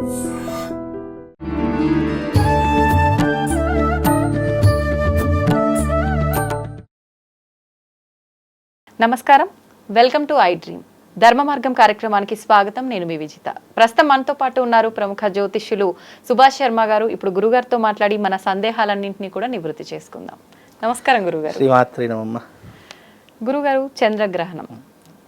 నమస్కారం, welcome to I dream. ధర్మ మార్గం కార్యక్రమానికి స్వాగతం. నేను మీ విజిత. ప్రస్తుతం మనతో పాటు ఉన్నారు ప్రముఖ జ్యోతిష్యులు సుభాష్ శర్మ గారు. ఇప్పుడు గురుగారితో మాట్లాడి మన సందేహాలన్నింటినీ కూడా నివృత్తి చేసుకుందాం. నమస్కారం గురుగారు. శ్రీమాత్రే నమః. గురుగారు, చంద్రగ్రహణం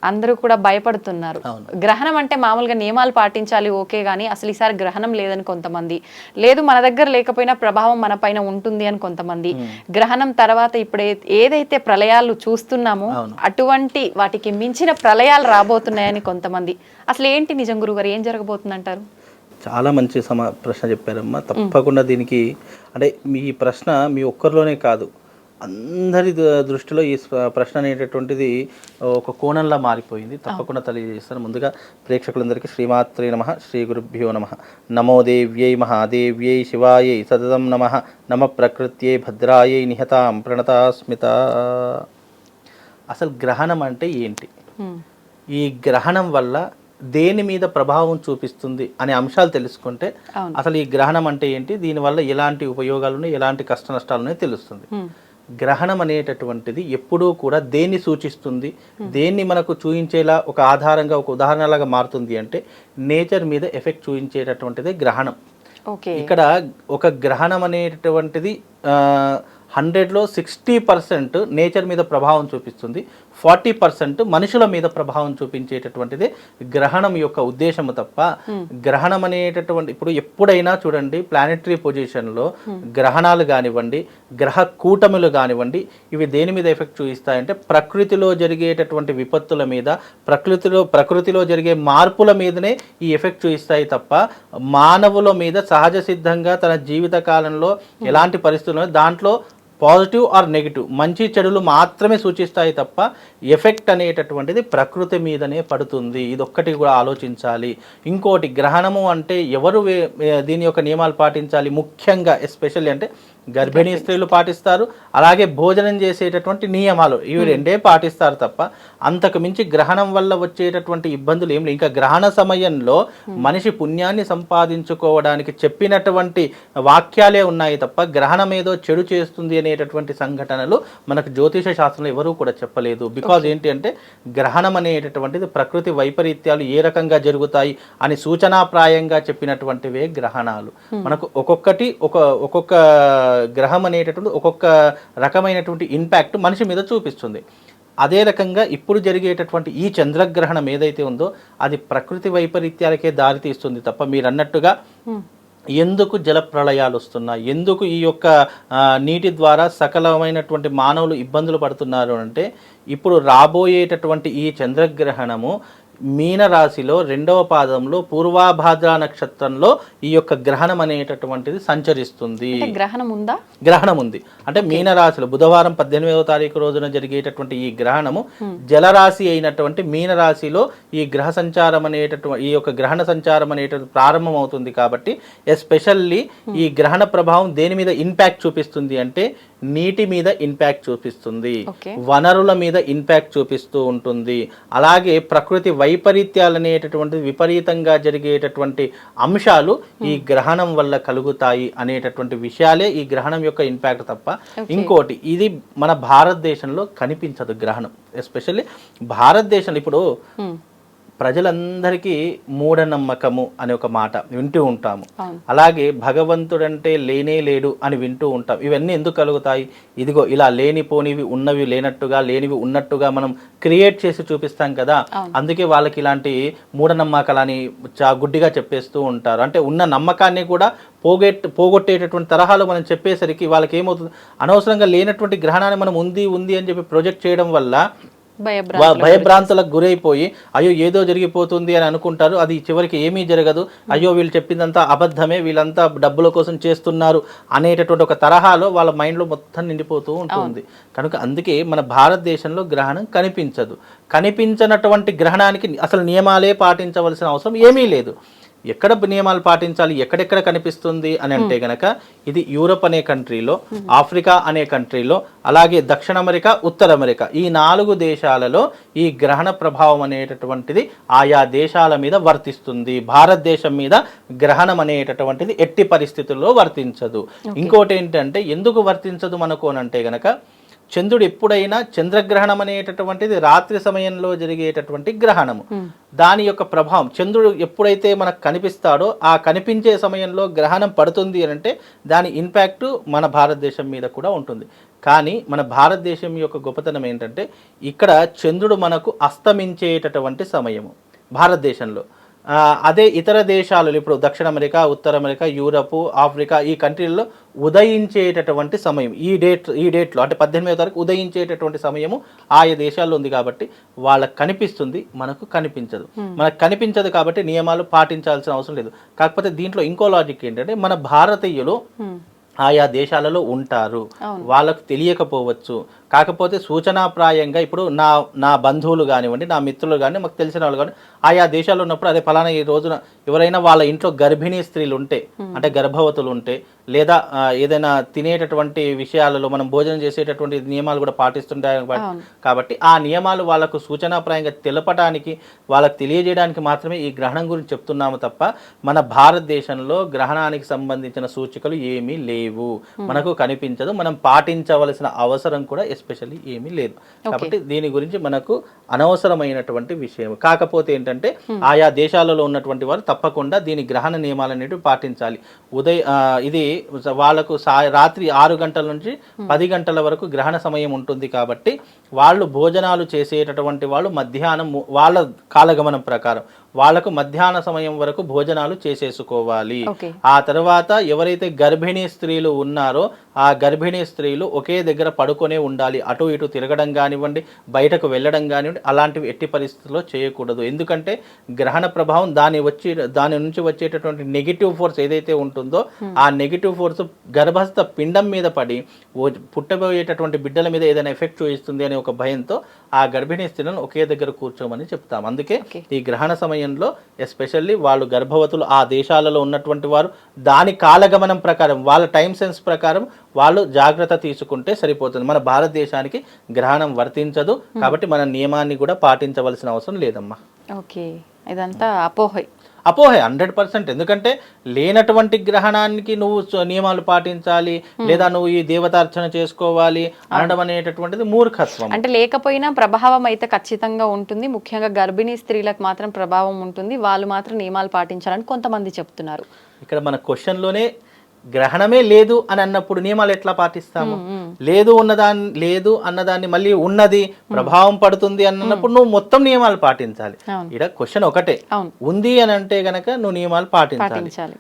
అందరూ కూడా భయపడుతున్నారు. గ్రహణం అంటే మామూలుగా నియమాలు పాటించాలి ఓకే, కానీ అసలు ఈసారి గ్రహణం లేదని కొంతమంది, లేదు మన దగ్గర లేకపోయినా ప్రభావం మన పైన ఉంటుంది అని కొంతమంది, గ్రహణం తర్వాత ఇప్పుడు ఏదైతే ప్రళయాలు చూస్తున్నామో అటువంటి వాటికి మించిన ప్రళయాలు రాబోతున్నాయని కొంతమంది. అసలు ఏంటి నిజం గురుగారు, ఏం జరగబోతుంది అంటారు? చాలా మంచి ప్రశ్న చెప్పారమ్మా. తప్పకుండా దీనికి అంటే మీ ప్రశ్న మీ ఒక్కరిలోనే కాదు, అందరి దృష్టిలో ఈ ప్రశ్న అనేటటువంటిది ఒక కోణంలా మారిపోయింది. తప్పకుండా తెలియజేస్తాను. ముందుగా ప్రేక్షకులందరికీ శ్రీమాత్రే నమః, శ్రీ గురుభ్యో నమః. నమో దేవ్యై మహాదేవ్యై శివాయై సతతం నమః. నమ ప్రకృత్యై భద్రాయై నిహతాం ప్రణతాస్మిత. అసలు గ్రహణం అంటే ఏంటి, ఈ గ్రహణం వల్ల దేని మీద ప్రభావం చూపిస్తుంది అనే అంశాలు తెలుసుకుంటే అసలు ఈ గ్రహణం అంటే ఏంటి, దీనివల్ల ఎలాంటి ఉపయోగాలు ఉన్నాయి, ఎలాంటి కష్ట నష్టాలు ఉన్నాయి తెలుస్తుంది. గ్రహణం అనేటటువంటిది ఎప్పుడూ కూడా దేన్ని సూచిస్తుంది, దేన్ని మనకు చూపించేలా ఒక ఆధారంగా ఒక ఉదాహరణలాగా మారుతుంది అంటే నేచర్ మీద ఎఫెక్ట్ చూపించేటటువంటిది గ్రహణం. ఇక్కడ ఒక గ్రహణం అనేటటువంటిది 100లో 60% నేచర్ మీద ప్రభావం చూపిస్తుంది, 40% మనుషుల మీద ప్రభావం చూపించేటటువంటిది గ్రహణం యొక్క ఉద్దేశము తప్ప గ్రహణం అనేటటువంటి ఇప్పుడు ఎప్పుడైనా చూడండి ప్లానెటరీ పొజిషన్లో గ్రహణాలు కానివ్వండి, గ్రహ కూటములు కానివ్వండి, ఇవి దేని మీద ఎఫెక్ట్ చూపిస్తాయంటే ప్రకృతిలో జరిగేటటువంటి విపత్తుల మీద, ప్రకృతిలో జరిగే మార్పుల మీదనే ఈ ఎఫెక్ట్ చూపిస్తాయి తప్ప మానవుల మీద సహజ సిద్ధంగా తన జీవిత కాలంలో ఎలాంటి పరిస్థితుల్లో దాంట్లో పాజిటివ్ ఆర్ నెగిటివ్ మంచి చెడులు మాత్రమే సూచిస్తాయి తప్ప ఎఫెక్ట్ అనేటటువంటిది ప్రకృతి మీదనే పడుతుంది. ఇదొక్కటి కూడా ఆలోచించాలి. ఇంకోటి, గ్రహణము అంటే ఎవరు దీని యొక్క నియమాలు పాటించాలి, ముఖ్యంగా ఎస్పెషల్లీ అంటే గర్భిణీ స్త్రీలు పాటిస్తారు, అలాగే భోజనం చేసేటటువంటి నియమాలు ఇవి రెండే పాటిస్తారు తప్ప అంతకు మించి గ్రహణం వల్ల వచ్చేటటువంటి ఇబ్బందులు ఏం లేవు. ఇంకా గ్రహణ సమయంలో మనిషి పుణ్యాన్ని సంపాదించుకోవడానికి చెప్పినటువంటి వాక్యాలే ఉన్నాయి తప్ప గ్రహణం ఏదో చెడు చేస్తుంది అనేటటువంటి సంఘటనలు మనకు జ్యోతిష శాస్త్రంలో ఎవరూ కూడా చెప్పలేదు. బికాజ్ ఏంటి అంటే గ్రహణం అనేటటువంటిది ప్రకృతి వైపరీత్యాలు ఏ రకంగా జరుగుతాయి అని సూచనాప్రాయంగా చెప్పినటువంటివే గ్రహణాలు. మనకు ఒక్కొక్క గ్రహం అనేటటువంటి ఒక్కొక్క రకమైనటువంటి ఇంపాక్ట్ మనిషి మీద చూపిస్తుంది. అదే రకంగా ఇప్పుడు జరిగేటటువంటి ఈ చంద్రగ్రహణం ఏదైతే ఉందో అది ప్రకృతి వైపరీత్యాలకే దారితీస్తుంది తప్ప మీరు అన్నట్టుగా ఎందుకు జల ప్రళయాలు వస్తున్నాయి, ఎందుకు ఈ యొక్క నీటి ద్వారా సకలమైనటువంటి మానవులు ఇబ్బందులు పడుతున్నారు అంటే ఇప్పుడు రాబోయేటటువంటి ఈ చంద్రగ్రహణము మీనరాశిలో 2వ పాదంలో పూర్వాభాద్ర నక్షత్రంలో ఈ యొక్క గ్రహణం అనేటటువంటిది సంచరిస్తుంది. గ్రహణం ఉందా? గ్రహణం ఉంది. అంటే మీనరాశిలో బుధవారం 18వ తారీఖు రోజున జరిగేటటువంటి ఈ గ్రహణము జలరాశి అయినటువంటి మీనరాశిలో ఈ గ్రహ సంచారం అనేటటువంటి ఈ యొక్క గ్రహణ సంచారం అనేటటువంటి ప్రారంభం అవుతుంది. కాబట్టి ఎస్పెషల్లీ ఈ గ్రహణ ప్రభావం దేని మీద ఇంపాక్ట్ చూపిస్తుంది అంటే నీటి మీద ఇంపాక్ట్ చూపిస్తుంది, వనరుల మీద ఇంపాక్ట్ చూపిస్తూ ఉంటుంది, అలాగే ప్రకృతి వైపరీత్యాలు అనేటటువంటి విపరీతంగా జరిగేటటువంటి అంశాలు ఈ గ్రహణం వల్ల కలుగుతాయి అనేటటువంటి విషయాలే ఈ గ్రహణం యొక్క ఇంపాక్ట్ తప్ప ఇంకోటి ఇది మన భారతదేశంలో కనిపించదు. గ్రహణం ఎస్పెషల్లీ భారతదేశంలో ఇప్పుడు ప్రజలందరికీ మూఢనమ్మకము అనే ఒక మాట వింటూ ఉంటాము, అలాగే భగవంతుడంటే లేనే లేడు అని వింటూ ఉంటాం. ఇవన్నీ ఎందుకు కలుగుతాయి? ఇదిగో ఇలా లేనిపోనివి ఉన్నవి లేనట్టుగా, లేనివి ఉన్నట్టుగా మనం క్రియేట్ చేసి చూపిస్తాం కదా, అందుకే వాళ్ళకి ఇలాంటి మూఢనమ్మకాలని గుడ్డిగా చెప్పేస్తూ ఉంటారు. అంటే ఉన్న నమ్మకాన్ని కూడా పోగొట్టేటటువంటి తరహాలు మనం చెప్పేసరికి వాళ్ళకి ఏమవుతుంది, అనవసరంగా లేనటువంటి గ్రహణాన్ని మనం ఉంది అని చెప్పి ప్రొజెక్ట్ చేయడం వల్ల భయభ్రాంతులకు గురైపోయి అయ్యో ఏదో జరిగిపోతుంది అని అనుకుంటారు. అది చివరికి ఏమీ జరగదు, అయ్యో వీళ్ళు చెప్పిందంతా అబద్ధమే, వీళ్ళంతా డబ్బుల కోసం చేస్తున్నారు అనేటటువంటి ఒక తరహాలో వాళ్ళ మైండ్లో మొత్తం నిండిపోతూ ఉంటుంది. కనుక అందుకే మన భారతదేశంలో గ్రహణం కనిపించదు. కనిపించినటువంటి గ్రహణానికి అసలు నియమాలే పాటించవలసిన అవసరం ఏమీ లేదు. ఎక్కడ నియమాలు పాటించాలి, ఎక్కడెక్కడ కనిపిస్తుంది అని అంటే గనక ఇది యూరప్ అనే కంట్రీలో, ఆఫ్రికా అనే కంట్రీలో, అలాగే దక్షిణ అమెరికా, ఉత్తర అమెరికా ఈ 4 దేశాలలో ఈ గ్రహణ ప్రభావం అనేటటువంటిది ఆయా దేశాల మీద వర్తిస్తుంది. భారతదేశం మీద గ్రహణం అనేటటువంటిది ఎట్టి పరిస్థితుల్లో వర్తించదు. ఇంకోటి ఏంటంటే ఎందుకు వర్తించదు మనకు అని అంటే గనక చంద్రుడు ఎప్పుడైనా చంద్రగ్రహణం అనేటటువంటిది రాత్రి సమయంలో జరిగేటటువంటి గ్రహణము. దాని యొక్క ప్రభావం చంద్రుడు ఎప్పుడైతే మనకు కనిపిస్తాడో ఆ కనిపించే సమయంలో గ్రహణం పడుతుంది అని అంటే దాని ఇంపాక్ట్ మన భారతదేశం మీద కూడా ఉంటుంది. కానీ మన భారతదేశం యొక్క గొప్పతనం ఏంటంటే ఇక్కడ చంద్రుడు మనకు అస్తమించేటటువంటి సమయము భారతదేశంలో. అదే ఇతర దేశాలలో ఇప్పుడు దక్షిణ అమెరికా, ఉత్తర అమెరికా, యూరప్, ఆఫ్రికా ఈ కంట్రీల్లో ఉదయించేటటువంటి సమయం ఈ డేట్లో అంటే 18వ తారీఖు ఉదయించేటటువంటి సమయము ఆయా దేశాల్లో ఉంది కాబట్టి వాళ్ళకి కనిపిస్తుంది, మనకు కనిపించదు. మనకు కనిపించదు కాబట్టి నియమాలు పాటించాల్సిన అవసరం లేదు. కాకపోతే దీంట్లో ఇంకో లాజిక్ ఏంటంటే మన భారతీయులు ఆయా దేశాలలో ఉంటారు, వాళ్ళకు తెలియకపోవచ్చు. కాకపోతే సూచనాప్రాయంగా ఇప్పుడు నా బంధువులు కానివ్వండి, నా మిత్రులు కానీ, మాకు తెలిసిన వాళ్ళు కానీ ఆయా దేశాల్లో ఉన్నప్పుడు అదే ఫలానా ఈ రోజున ఎవరైనా వాళ్ళ ఇంట్లో గర్భిణీ స్త్రీలు ఉంటే అంటే గర్భవతులు ఉంటే లేదా ఏదైనా తినేటటువంటి విషయాలలో మనం భోజనం చేసేటటువంటి నియమాలు కూడా పాటిస్తుంటాయి కాబట్టి ఆ నియమాలు వాళ్ళకు సూచనాప్రాయంగా తెలపడానికి వాళ్ళకు తెలియజేయడానికి మాత్రమే ఈ గ్రహణం గురించి చెప్తున్నాము తప్ప మన భారతదేశంలో గ్రహణానికి సంబంధించిన సూచికలు ఏమీ లేవు, మనకు కనిపించదు, మనం పాటించవలసిన అవసరం కూడా ఎస్పెషల్లీ ఏమీ లేదు. కాబట్టి దీని గురించి మనకు అనవసరమైనటువంటి విషయం. కాకపోతే ఏంటంటే ఆయా దేశాలలో ఉన్నటువంటి వారు తప్పకుండా దీని గ్రహణ నియమాలన్నిటి పాటించాలి. ఇది వాళ్ళకు రాత్రి 6 గంటల నుంచి 10 గంటల వరకు గ్రహణ సమయం ఉంటుంది కాబట్టి వాళ్ళు భోజనాలు చేసేటటువంటి వాళ్ళు మధ్యాహ్నం వాళ్ళ కాలగమనం ప్రకారం వాళ్ళకు మధ్యాహ్న సమయం వరకు భోజనాలు చేసేసుకోవాలి. ఆ తర్వాత ఎవరైతే గర్భిణీ స్త్రీలు ఉన్నారో ఆ గర్భిణీ స్త్రీలు ఒకే దగ్గర పడుకొనే ఉండాలి. అటు ఇటు తిరగడం కానివ్వండి, బయటకు వెళ్ళడం కానివ్వండి అలాంటివి ఎట్టి పరిస్థితుల్లో చేయకూడదు. ఎందుకంటే గ్రహణ ప్రభావం దాని నుంచి వచ్చేటటువంటి నెగిటివ్ ఫోర్స్ ఏదైతే ఉంటుందో ఆ నెగిటివ్ ఫోర్స్ గర్భస్థ పిండం మీద పడి పుట్టబోయేటటువంటి బిడ్డల మీద ఏదైనా ఎఫెక్ట్ చూపిస్తుంది అనే ఒక భయంతో ఆ గర్భిణీ స్త్రీలను ఒకే దగ్గర కూర్చోమని చెప్తాం. అందుకే ఈ గ్రహణ సమయంలో ఎస్పెషల్లీ వాళ్ళు గర్భవతులు ఆ దేశాలలో ఉన్నటువంటి వారు దాని కాలగమనం ప్రకారం వాళ్ళ టైం సెన్స్ ప్రకారం వాళ్ళు జాగ్రత్త తీసుకుంటే సరిపోతుంది. మన భారతదేశానికి గ్రహణం వర్తించదు కాబట్టి మన నియమాన్ని కూడా పాటించవలసిన అవసరం లేదమ్మా. ఓకే, ఇదంతా అపోహే 100%. ఎందుకంటే లేనటువంటి గ్రహణానికి నువ్వు నియమాలు పాటించాలి లేదా నువ్వు ఈ దేవతార్చన చేసుకోవాలి అనడం అనేటటువంటిది మూర్ఖత్వం. అంటే లేకపోయినా ప్రభావం అయితే ఖచ్చితంగా ఉంటుంది, ముఖ్యంగా గర్భిణీ స్త్రీలకు మాత్రం ప్రభావం ఉంటుంది, వాళ్ళు మాత్రం నియమాలు పాటించాలని కొంతమంది చెప్తున్నారు. ఇక్కడ మన క్వశ్చన్లోనే గ్రహణమే లేదు అని అన్నప్పుడు నియమాలు ఎట్లా పాటిస్తాము? లేదు అన్నదాన్ని మళ్ళీ ఉన్నది ప్రభావం పడుతుంది అన్నప్పుడు నువ్వు మొత్తం నియమాలు పాటించాలి. ఇక్కడ క్వశ్చన్ ఒకటే, ఉంది అని అంటే గనక నువ్వు నియమాలు పాటించాలి.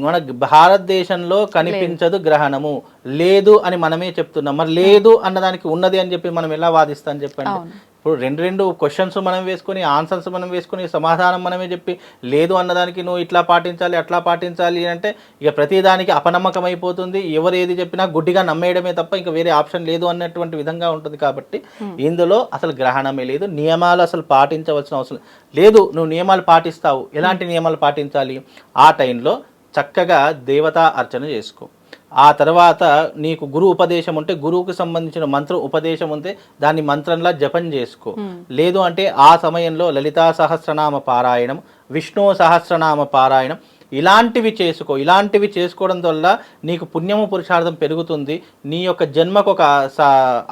మన భారతదేశంలో కనిపించదు గ్రహణము, లేదు అని మనమే చెప్తున్నాం. మరి లేదు అన్నదానికి ఉన్నది అని చెప్పి మనం ఎలా వాదిస్తాం చెప్పండి? ఇప్పుడు రెండు క్వశ్చన్స్ మనం వేసుకొని ఆన్సర్స్ మనం వేసుకొని సమాధానం మనమే చెప్పి లేదు అన్నదానికి నువ్వు ఇట్లా పాటించాలి అట్లా పాటించాలి అంటే ఇక ప్రతిదానికి అపనమ్మకం అయిపోతుంది. ఎవరు ఏది చెప్పినా గుడ్డిగా నమ్మేయడమే తప్ప ఇంకా వేరే ఆప్షన్ లేదు అన్నటువంటి విధంగా ఉంటుంది. కాబట్టి ఇందులో అసలు గ్రహణమే లేదు, నియమాలు అసలు పాటించవలసిన అవసరం లేదు. నువ్వు నియమాలు పాటిస్తావు, ఎలాంటి నియమాలు పాటించాలి? ఆ టైంలో చక్కగా దేవతా అర్చన చేసుకో. ఆ తర్వాత నీకు గురు ఉపదేశం ఉంటే గురువుకు సంబంధించిన మంత్ర ఉపదేశం ఉంటే దాన్ని మంత్రంలా జపం చేసుకో. లేదు అంటే ఆ సమయంలో లలితా సహస్రనామ పారాయణం, విష్ణు సహస్రనామ పారాయణం ఇలాంటివి చేసుకో. ఇలాంటివి చేసుకోవడం వల్ల నీకు పుణ్యము పురుషార్థం పెరుగుతుంది, నీ యొక్క జన్మకు ఒక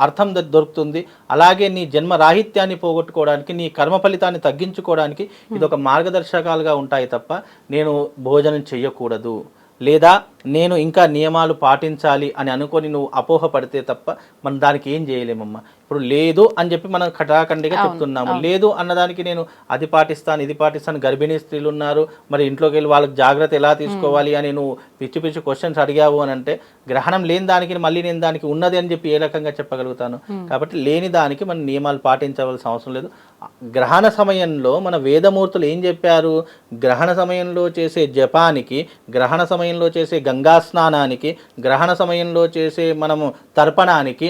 అర్థం దొరుకుతుంది. అలాగే నీ జన్మ రాహిత్యాన్ని పోగొట్టుకోవడానికి, నీ కర్మ ఫలితాన్ని తగ్గించుకోవడానికి ఇది ఒక మార్గదర్శకాలుగా ఉంటాయి తప్ప నేను భోజనం చెయ్యకూడదు లేదా నేను ఇంకా నియమాలు పాటించాలి అని అనుకొని నువ్వు అపోహ పడితే తప్ప మనం దానికి ఏం చేయలేమమ్మా. ఇప్పుడు లేదు అని చెప్పి మనం కటాఖండిగా చెప్తున్నాము. లేదు అన్నదానికి నేను అది పాటిస్తాను ఇది పాటిస్తాను, గర్భిణీ స్త్రీలు ఉన్నారు మరి ఇంట్లోకి వెళ్ళి వాళ్ళకి జాగ్రత్త ఎలా తీసుకోవాలి అని నువ్వు పిచ్చి పిచ్చి క్వశ్చన్స్ అడిగావు అని అంటే గ్రహణం లేని దానికి మళ్ళీ నేను దానికి ఉన్నది అని చెప్పి ఏ రకంగా చెప్పగలుగుతాను? కాబట్టి లేని దానికి మనం నియమాలు పాటించవలసిన అవసరం లేదు. గ్రహణ సమయంలో మన వేదమూర్తులు ఏం చెప్పారు? గ్రహణ సమయంలో చేసే జపానికి, గ్రహణ సమయంలో చేసే గంగా స్నానానికి, గ్రహణ సమయంలో చేసే మనము తర్పణానికి,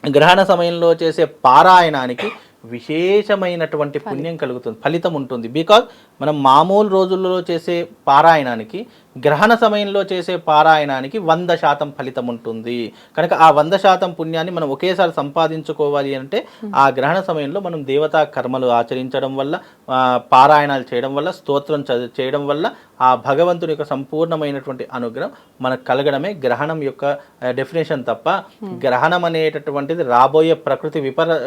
గ్రహణ సమయంలో చేసే పారాయణానికి విశేషమైనటువంటి పుణ్యం కలుగుతుంది, ఫలితం ఉంటుంది. బికాజ్ మనం మామూలు రోజుల్లో చేసే పారాయణానికి గ్రహణ సమయంలో చేసే పారాయణానికి 100% ఫలితం ఉంటుంది. కనుక ఆ 100% పుణ్యాన్ని మనం ఒకేసారి సంపాదించుకోవాలి అంటే ఆ గ్రహణ సమయంలో మనం దేవతా కర్మలు ఆచరించడం వల్ల, పారాయణాలు చేయడం వల్ల, స్తోత్రం చేయడం వల్ల ఆ భగవంతుని యొక్క సంపూర్ణమైనటువంటి అనుగ్రహం మనకు కలగడమే గ్రహణం యొక్క డెఫినేషన్ తప్ప గ్రహణం అనేటటువంటిది రాబోయే ప్రకృతి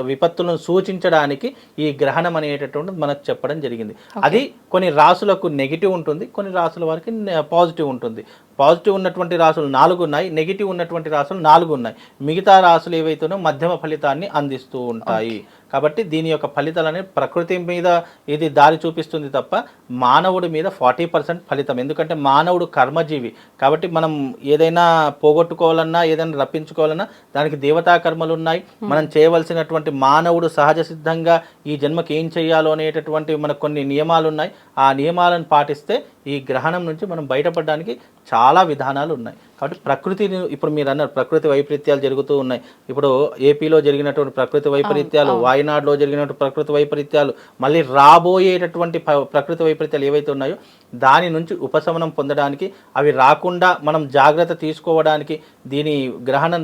విపత్తులను సూచించడానికి ఈ గ్రహణం అనేటటువంటిది మనకు చెప్పడం జరిగింది. అది కొన్ని రాసులకు నెగిటివ్ ఉంటుంది, కొన్ని రాసుల వారికి పాజిటివ్ ఉంటుంది. పాజిటివ్ ఉన్నటువంటి రాసులు 4 ఉన్నాయి, నెగిటివ్ ఉన్నటువంటి రాసులు 4 ఉన్నాయి. మిగతా రాసులు ఏవైతేనో మధ్యమ ఫలితాన్ని అందిస్తూ ఉంటాయి. కాబట్టి దీని యొక్క ఫలితాలనే ప్రకృతి మీద ఇది దారి చూపిస్తుంది తప్ప మానవుడి మీద 40% ఫలితం. ఎందుకంటే మానవుడు కర్మజీవి కాబట్టి మనం ఏదైనా పోగొట్టుకోవాలన్నా, ఏదైనా రప్పించుకోవాలన్నా దానికి దేవతా కర్మలు ఉన్నాయి. మనం చేయవలసినటువంటి మానవుడు సహజ సిద్ధంగా ఈ జన్మకి ఏం చేయాలో అనేటటువంటి మనకు కొన్ని నియమాలు ఉన్నాయి. ఆ నియమాలను పాటిస్తే ఈ గ్రహణం నుంచి మనం బయటపడడానికి చాలా విధానాలు ఉన్నాయి. కాబట్టి ప్రకృతిని ఇప్పుడు మీరు అన్నారు ప్రకృతి వైపరీత్యాలు జరుగుతూ ఉన్నాయి. ఇప్పుడు ఏపీలో జరిగినటువంటి ప్రకృతి వైపరీత్యాలు, వాయనాడులో జరిగినటువంటి ప్రకృతి వైపరీత్యాలు, మళ్ళీ రాబోయేటటువంటి ప్రకృతి వైపరీత్యాలు ఏవైతే ఉన్నాయో దాని నుంచి ఉపశమనం పొందడానికి, అవి రాకుండా మనం జాగ్రత్త తీసుకోవడానికి దీని గ్రహణం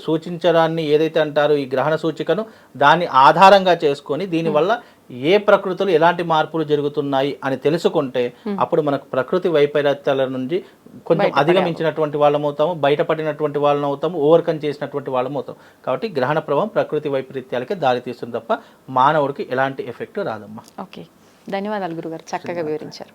సూచించడాన్ని ఏదైతే అంటారో ఈ గ్రహణ సూచికను దాన్ని ఆధారంగా చేసుకొని దీనివల్ల ఏ ప్రకృతులు ఎలాంటి మార్పులు జరుగుతున్నాయి అని తెలుసుకుంటే అప్పుడు మనకు ప్రకృతి వైపరీత్యాల నుంచి కొంచెం అధిగమించినటువంటి వాళ్ళం అవుతాము, బయటపడినటువంటి వాళ్ళం అవుతాము, ఓవర్కమ్ చేసినటువంటి వాళ్ళం అవుతాం. కాబట్టి గ్రహణ ప్రభావం ప్రకృతి వైపరీత్యాలకే దారి తీస్తుంది తప్ప మానవుడికి ఎలాంటి ఎఫెక్ట్ రాదమ్మా. ఓకే, ధన్యవాదాలు గురుగారు, చక్కగా వివరించారు.